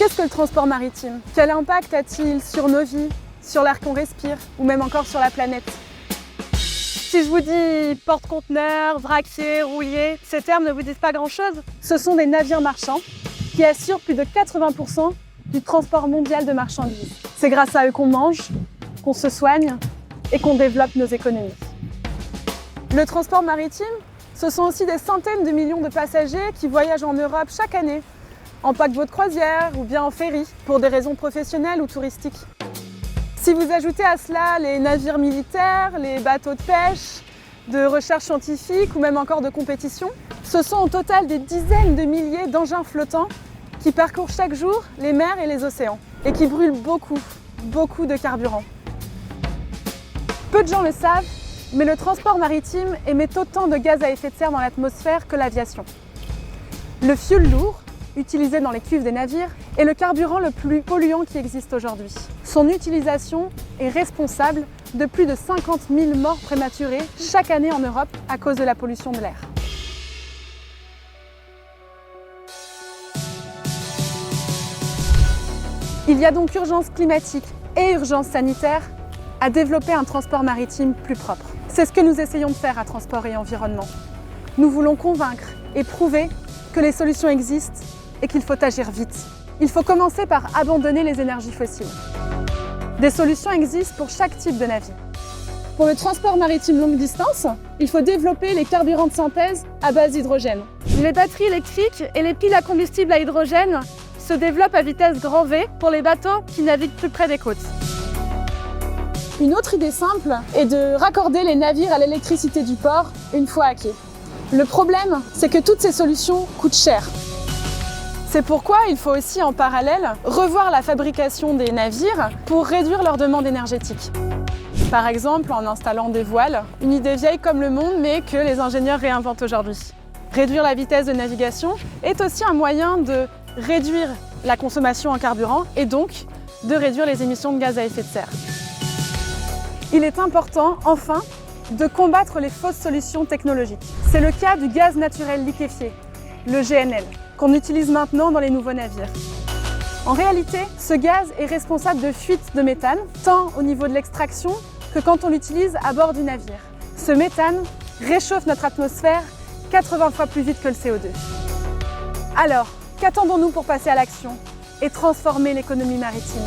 Qu'est-ce que le transport maritime? Quel impact a-t-il sur nos vies, sur l'air qu'on respire ou même encore sur la planète? Si je vous dis porte-conteneurs, vraquier, roulier, ces termes ne vous disent pas grand-chose? Ce sont des navires marchands qui assurent plus de 80% du transport mondial de marchandises. C'est grâce à eux qu'on mange, qu'on se soigne et qu'on développe nos économies. Le transport maritime, ce sont aussi des centaines de millions de passagers qui voyagent en Europe chaque année, en paquebot de croisière ou bien en ferry, pour des raisons professionnelles ou touristiques. Si vous ajoutez à cela les navires militaires, les bateaux de pêche, de recherche scientifique ou même encore de compétition, ce sont au total des dizaines de milliers d'engins flottants qui parcourent chaque jour les mers et les océans et qui brûlent beaucoup de carburant. Peu de gens le savent, mais le transport maritime émet autant de gaz à effet de serre dans l'atmosphère que l'aviation. Le fioul lourd, utilisé dans les cuves des navires, est le carburant le plus polluant qui existe aujourd'hui. Son utilisation est responsable de plus de 50 000 morts prématurées chaque année en Europe à cause de la pollution de l'air. Il y a donc urgence climatique et urgence sanitaire à développer un transport maritime plus propre. C'est ce que nous essayons de faire à Transport et Environnement. Nous voulons convaincre et prouver que les solutions existent et qu'il faut agir vite. Il faut commencer par abandonner les énergies fossiles. Des solutions existent pour chaque type de navire. Pour le transport maritime longue distance, il faut développer les carburants de synthèse à base d'hydrogène. Les batteries électriques et les piles à combustible à hydrogène se développent à vitesse grand V pour les bateaux qui naviguent plus près des côtes. Une autre idée simple est de raccorder les navires à l'électricité du port une fois à quai. Le problème, c'est que toutes ces solutions coûtent cher. C'est pourquoi il faut aussi en parallèle revoir la fabrication des navires pour réduire leur demande énergétique. Par exemple en installant des voiles, une idée vieille comme le monde mais que les ingénieurs réinventent aujourd'hui. Réduire la vitesse de navigation est aussi un moyen de réduire la consommation en carburant et donc de réduire les émissions de gaz à effet de serre. Il est important, enfin, de combattre les fausses solutions technologiques. C'est le cas du gaz naturel liquéfié, le GNL, qu'on utilise maintenant dans les nouveaux navires. En réalité, ce gaz est responsable de fuites de méthane, tant au niveau de l'extraction que quand on l'utilise à bord du navire. Ce méthane réchauffe notre atmosphère 80 fois plus vite que le CO2. Alors, qu'attendons-nous pour passer à l'action et transformer l'économie maritime ?